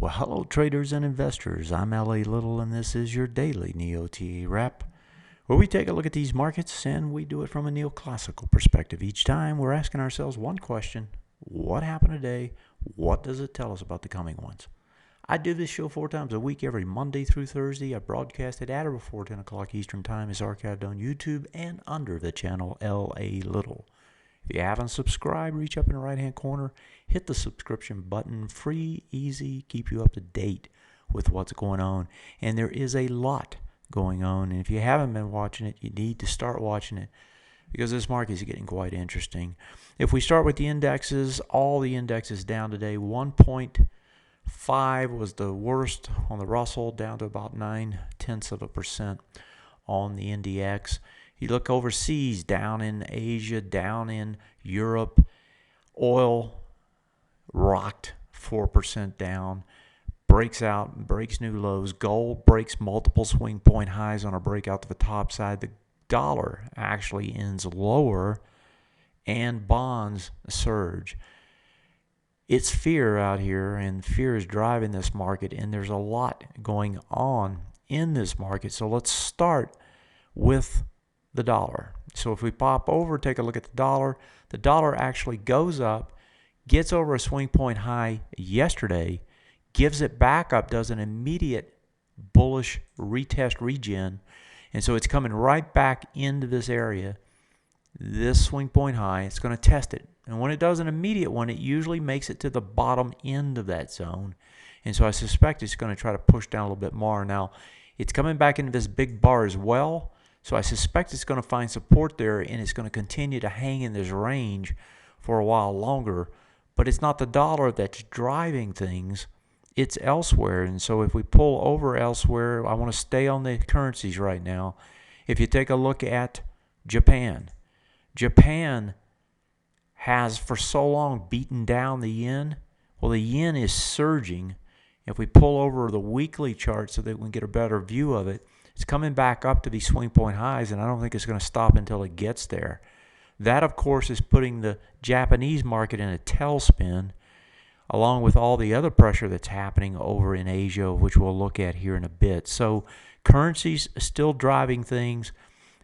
Well, hello, traders and investors. I'm L.A. Little, and this is your daily NeoTA wrap, where we take a look at these markets and we do it from a neoclassical perspective. Each time we're asking ourselves one question: what happened today? What does it tell us about the coming ones? I do this show 4 times a week, every Monday through Thursday. I broadcast it at or before 10 o'clock Eastern Time. It's archived on YouTube and under the channel L.A. Little. If you haven't subscribed, reach up in the right-hand corner, hit the subscription button. Free, easy, keep you up to date with what's going on. And there is a lot going on. And if you haven't been watching it, you need to start watching it because this market is getting quite interesting. If we start with the indexes, all the indexes down today. 1.5 was the worst on the Russell, down to about 0.9% on the NDX. You look overseas, down in Asia, down in Europe, oil rocked 4% down, breaks out, breaks new lows. Gold breaks multiple swing point highs on a breakout to the top side. The dollar actually ends lower, and bonds surge. It's fear out here, and fear is driving this market, and there's a lot going on in this market. So let's start with the dollar. So if we pop over, take a look at the dollar actually goes up, gets over a swing point high yesterday, gives it back up, does an immediate bullish retest regen, and so it's coming right back into this area, this swing point high. It's going to test it, and when it does an immediate one, it usually makes it to the bottom end of that zone, and so I suspect it's going to try to push down a little bit more. Now it's coming back into this big bar as well, so I suspect it's going to find support there, and it's going to continue to hang in this range for a while longer. But it's not the dollar that's driving things, it's elsewhere. And so if we pull over elsewhere, I want to stay on the currencies right now. If you take a look at Japan has for so long beaten down the yen. Well, the yen is surging. If we pull over the weekly chart so that we can get a better view of it, it's coming back up to these swing point highs, and I don't think it's going to stop until it gets there. That, of course, is putting the Japanese market in a tailspin, along with all the other pressure that's happening over in Asia, which we'll look at here in a bit. So currencies still driving things,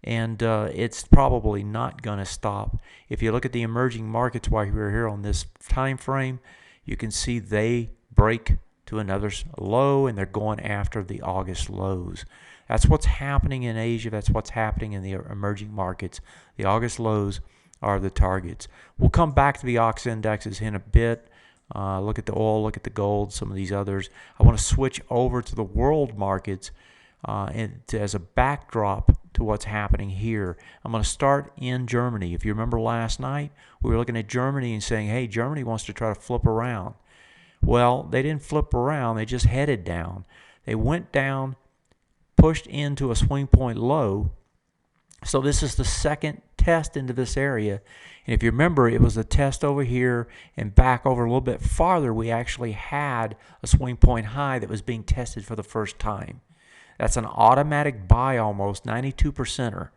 and it's probably not going to stop. If you look at the emerging markets while we're here on this time frame, you can see they break to another low, and they're going after the August lows. That's what's happening in Asia. That's what's happening in the emerging markets. The August lows are the targets. We'll come back to the OX indexes in a bit. Look at the oil, look at the gold, some of these others. I want to switch over to the world markets as a backdrop to what's happening here. I'm going to start in Germany. If you remember last night, we were looking at Germany and saying, hey, Germany wants to try to flip around. Well, they didn't flip around. They just headed down. They went down, pushed into a swing point low. So this is the second test into this area. And if you remember, it was a test over here and back over a little bit farther. We actually had a swing point high that was being tested for the first time. That's an automatic buy almost, 92%er.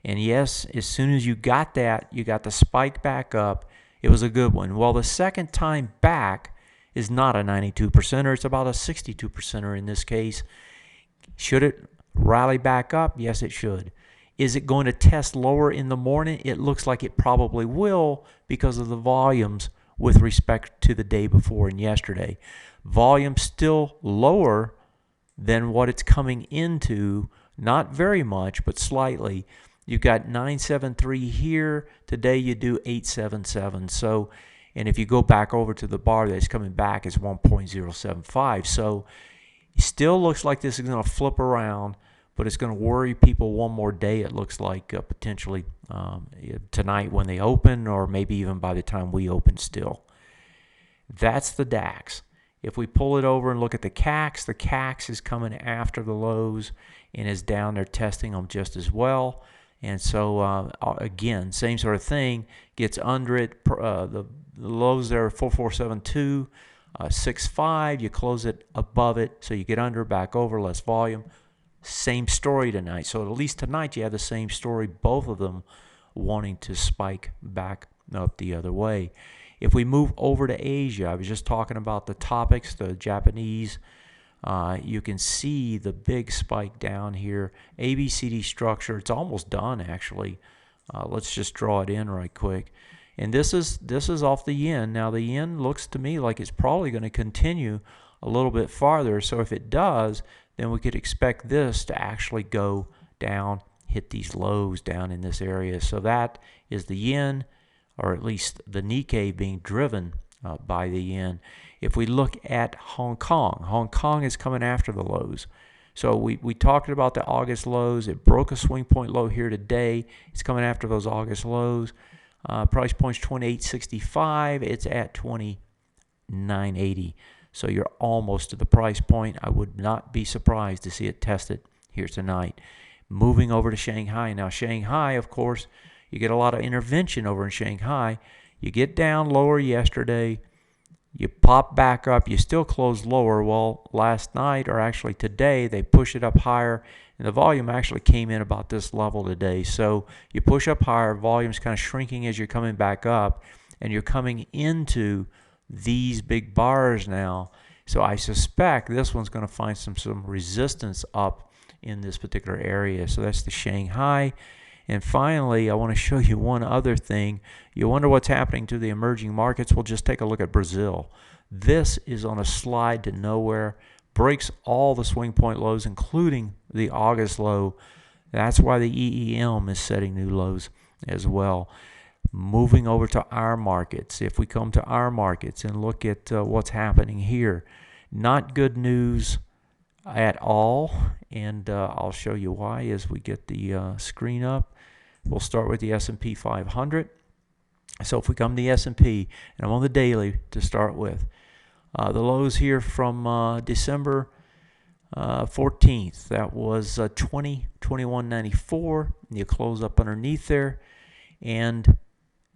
And yes, as soon as you got that, you got the spike back up. It was a good one. Well, the second time back is not a 92%er. It's about a 62%er in this case. Should it rally back up? Yes, it should. Is it going to test lower in the morning? It looks like it probably will because of the volumes with respect to the day before and yesterday. Volume still lower than what it's coming into, not very much, but slightly. You've got 973 here. Today you do 877. So, and if you go back over to the bar that's coming back, it's 1.075. So it still looks like this is going to flip around, but it's going to worry people one more day, it looks like, potentially tonight when they open, or maybe even by the time we open still. That's the DAX. If we pull it over and look at the CAX is coming after the lows and is down there testing them just as well. And so, again, same sort of thing, gets under it. The lows there are 4472, 65. You close it above it, so you get under, back over, less volume. Same story tonight. So at least tonight you have the same story, both of them wanting to spike back up the other way. If we move over to Asia, I was just talking about the topics, the Japanese. You can see the big spike down here. ABCD structure. It's almost done actually. Let's just draw it in right quick. And this is off the yen. Now the yen looks to me like it's probably going to continue a little bit farther. So if it does, then we could expect this to actually go down, hit these lows down in this area. So that is the yen, or at least the Nikkei being driven by the yen. If we look at Hong Kong is coming after the lows. So we talked about the August lows. It broke a swing point low here today. It's coming after those August lows. Price point's 28.65. It's at 29.80. So you're almost to the price point. I would not be surprised to see it tested here tonight. Moving over to Shanghai. Now Shanghai, of course, you get a lot of intervention over in Shanghai. You get down lower yesterday. You pop back up. You still close lower. Well, last night, or actually today, they push it up higher. And the volume actually came in about this level today. So you push up higher. Volume's kind of shrinking as you're coming back up. And you're coming into these big bars now. So I suspect this one's going to find some resistance up in this particular area. So that's the Shanghai. And finally, I want to show you one other thing. You wonder what's happening to the emerging markets? Well, just take a look at Brazil. This is on a slide to nowhere, breaks all the swing point lows, including the August low. That's why the EEM is setting new lows as well. Moving over to our markets. If we come to our markets and look at what's happening here, not good news at all. And I'll show you why as we get the screen up. We'll start with the S&P 500. So if we come to the S&P, and I'm on the daily to start with, the lows here from December 14th, that was 2021.94. You close up underneath there, and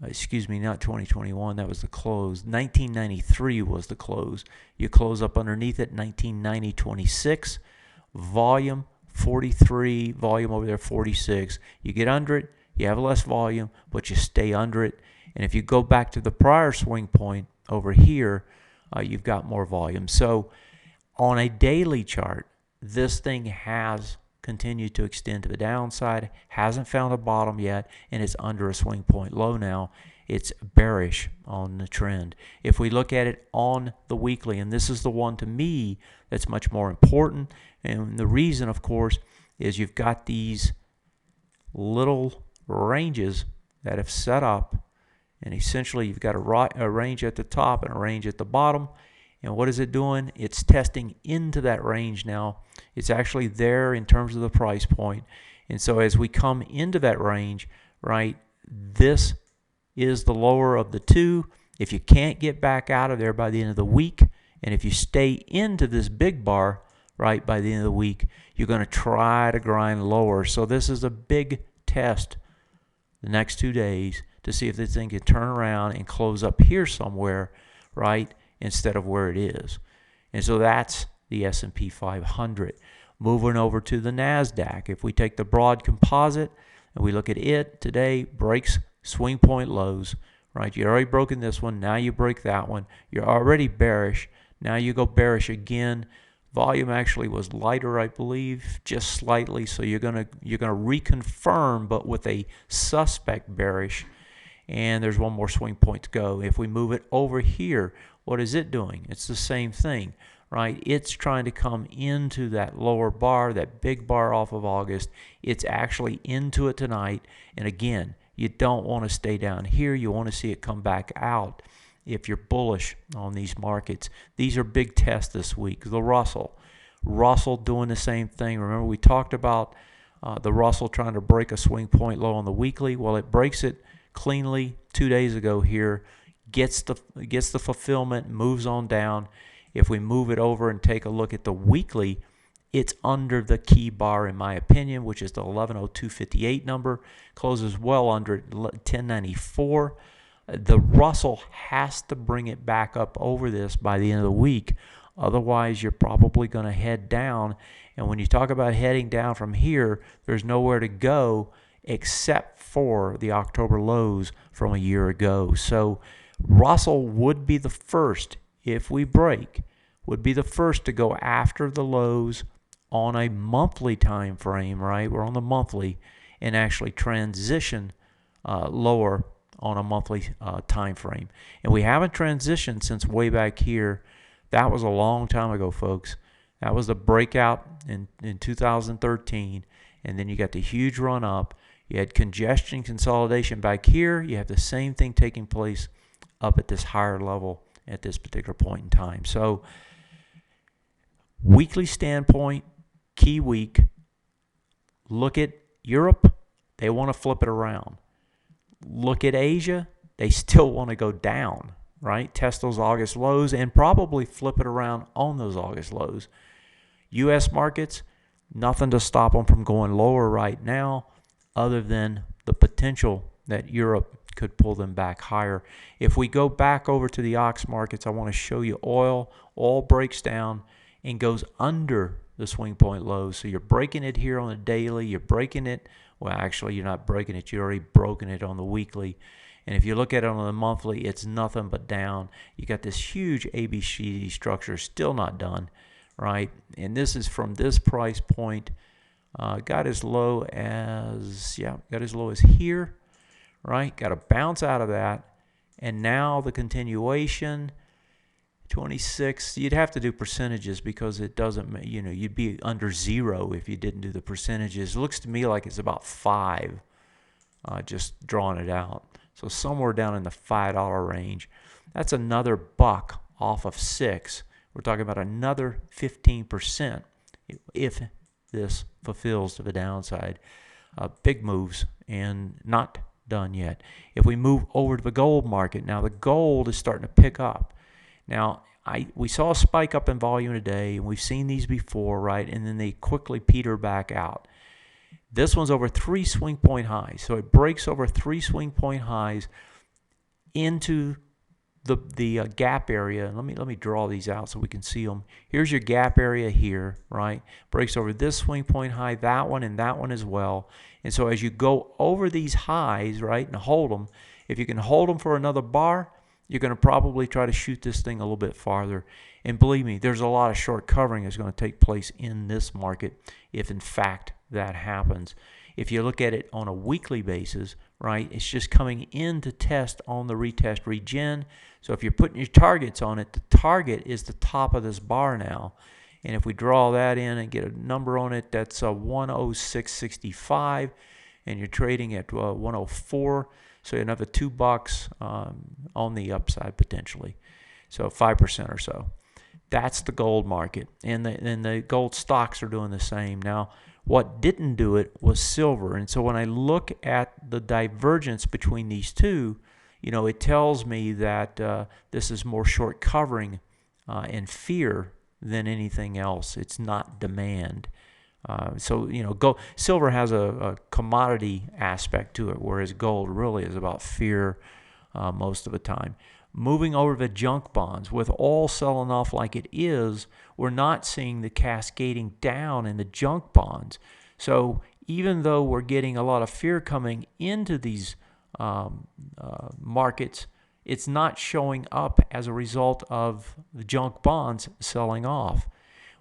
excuse me, not 2021, that was the close. 1993 was the close. You close up underneath it, 1990.26. Volume 43, volume over there 46. You get under it, you have less volume, but you stay under it. And if you go back to the prior swing point over here, you've got more volume. So on a daily chart, this thing has continued to extend to the downside, hasn't found a bottom yet, and it's under a swing point low now. It's bearish on the trend. If we look at it on the weekly, and this is the one to me that's much more important, and the reason, of course, is you've got these little ranges that have set up, and essentially you've got a range at the top and a range at the bottom. And what is it doing? It's testing into that range now. It's actually there in terms of the price point. And so as we come into that range, right, this is the lower of the two. If you can't get back out of there by the end of the week, and if you stay into this big bar, right, by the end of the week, you're going to try to grind lower. So this is a big test the next 2 days to see if this thing can turn around and close up here somewhere, right, instead of where it is. And so that's the S&P 500. Moving over to the NASDAQ. If we take the broad composite and we look at it today, breaks swing point lows, right? You've already broken this one. Now you break that one. You're already bearish. Now you go bearish again. Volume actually was lighter, I believe, just slightly. So you're gonna reconfirm, but with a suspect bearish. And there's one more swing point to go. If we move it over here, what is it doing? It's the same thing, right? It's trying to come into that lower bar, that big bar off of August. It's actually into it tonight. And again, you don't want to stay down here. You want to see it come back out if you're bullish on these markets. These are big tests this week. The Russell doing the same thing. Remember, we talked about the Russell trying to break a swing point low on the weekly. Well, it breaks it cleanly 2 days ago here, gets the fulfillment, moves on down. If we move it over and take a look at the weekly, it's under the key bar, in my opinion, which is the 1102.58 number. Closes well under 1094. The Russell has to bring it back up over this by the end of the week. Otherwise, you're probably going to head down. And when you talk about heading down from here, there's nowhere to go except for the October lows from a year ago. So Russell would be the first, if we break, would be the first to go after the lows on a monthly time frame, right? We're on the monthly, and actually transition lower on a monthly time frame. And we haven't transitioned since way back here. That was a long time ago, folks. That was the breakout in 2013, and then you got the huge run up. You had congestion consolidation back here. You have the same thing taking place up at this higher level at this particular point in time. So weekly standpoint, key week, look at Europe, they want to flip it around. Look at Asia, they still want to go down, right? Test those August lows and probably flip it around on those August lows. U.S. markets, nothing to stop them from going lower right now other than the potential that Europe could pull them back higher. If we go back over to the OX markets, I want to show you oil. Oil breaks down and goes under the swing point lows. So you're breaking it here on the daily. You're breaking it. Well, actually, you're not breaking it. You're already broken it on the weekly. And if you look at it on the monthly, it's nothing but down. You got this huge ABCD structure still not done, right? And this is from this price point. Got as low as here, right? Got to bounce out of that. And now the continuation, 26, you'd have to do percentages because it doesn't, you'd be under 0 if you didn't do the percentages. It looks to me like it's about 5, just drawing it out. So somewhere down in the $5 range. That's another buck off of 6. We're talking about another 15% if this fulfills to the downside. Big moves and not done yet. If we move over to the gold market, now the gold is starting to pick up. Now, we saw a spike up in volume today, and we've seen these before, right? And then they quickly peter back out. This one's over 3 swing point highs. So it breaks over 3 swing point highs into the gap area. Let me draw these out so we can see them. Here's your gap area here, right? Breaks over this swing point high, that one, and that one as well. And so as you go over these highs, right, and hold them, if you can hold them for another bar, you're going to probably try to shoot this thing a little bit farther. And believe me, there's a lot of short covering that's going to take place in this market if, in fact, that happens. If you look at it on a weekly basis, right, it's just coming in to test on the retest regen. So if you're putting your targets on it, the target is the top of this bar now. And if we draw that in and get a number on it, that's 106.65, and you're trading at 104. So you have a $2 on the upside potentially. So 5% or so. That's the gold market. And the gold stocks are doing the same. Now, what didn't do it was silver. And so when I look at the divergence between these two, it tells me that this is more short covering and fear than anything else. It's not demand. Silver has a commodity aspect to it, whereas gold really is about fear most of the time. Moving over to junk bonds, with oil selling off like it is, we're not seeing the cascading down in the junk bonds. So even though we're getting a lot of fear coming into these markets, it's not showing up as a result of the junk bonds selling off,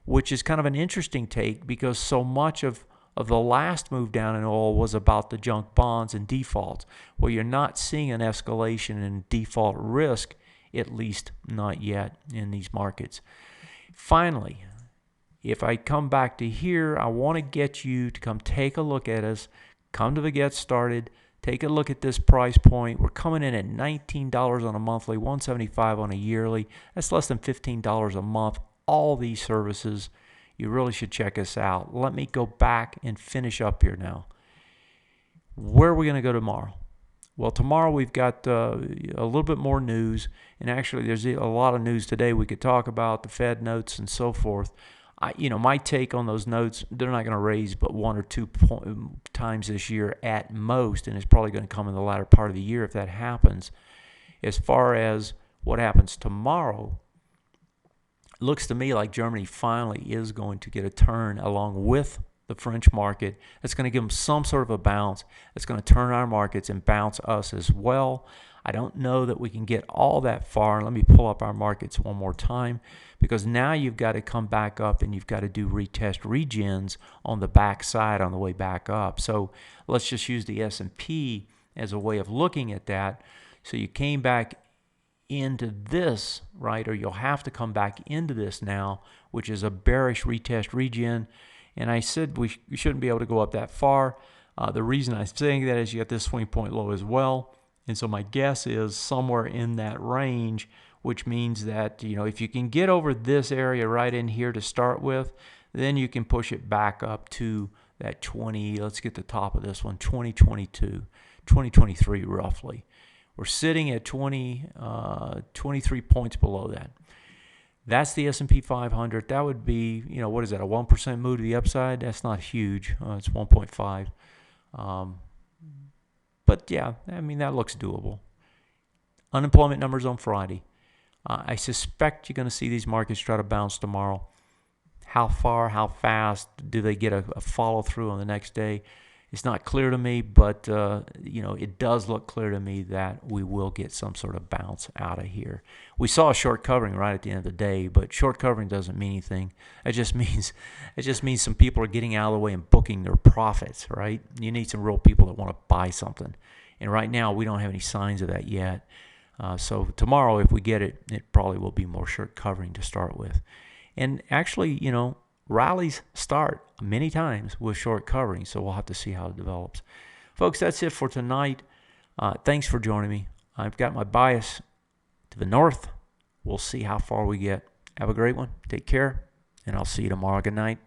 which is kind of an interesting take because so much of the last move down in oil was about the junk bonds and defaults. Well, you're not seeing an escalation in default risk, at least not yet in these markets. Finally, if I come back to here, I want to get you to come take a look at us, come to the Get Started, take a look at this price point. We're coming in at $19 on a monthly, $175 on a yearly. That's less than $15 a month. All these services, you really should check us out. Let me go back and finish up here now. Where are we going to go tomorrow? Well, tomorrow we've got a little bit more news, and actually there's a lot of news today we could talk about, the Fed notes and so forth. My take on those notes, they're not going to raise but 1 or 2 times this year at most, and it's probably going to come in the latter part of the year if that happens. As far as what happens tomorrow, looks to me like Germany finally is going to get a turn along with the French market. That's going to give them some sort of a bounce. That's going to turn our markets and bounce us as well. I don't know that we can get all that far. Let me pull up our markets one more time, because now you've got to come back up and you've got to do retest regens on the back side on the way back up. So let's just use the S&P as a way of looking at that. So you came back into this, right, or you'll have to come back into this now, which is a bearish retest regen. And I said we shouldn't be able to go up that far. The reason I'm saying that is you got this swing point low as well. And so my guess is somewhere in that range, which means that, you know, if you can get over this area right in here to start with, then you can push it back up to that 20, let's get the top of this one, 2022, 2023 roughly. We're sitting at 23 points below that. That's the S&P 500. That would be, you know, what is that, a 1% move to the upside? That's not huge. It's 1.5. But yeah, I mean, that looks doable. Unemployment numbers on Friday. I suspect you're going to see these markets try to bounce tomorrow. How far, how fast do they get a follow through on the next day? It's not clear to me, but you know, it does look clear to me that we will get some sort of bounce out of here. We saw a short covering right at the end of the day, but short covering doesn't mean anything. It just means some people are getting out of the way and booking their profits, right? You need some real people that want to buy something, and right now we don't have any signs of that yet. So tomorrow, if we get it, it probably will be more short covering to start with. And actually, you know, rallies start many times with short covering, so we'll have to see how it develops. Folks, that's it for tonight. Thanks for joining me. I've got my bias to the north. We'll see how far we get. Have a great one. Take care, and I'll see you tomorrow. Good night.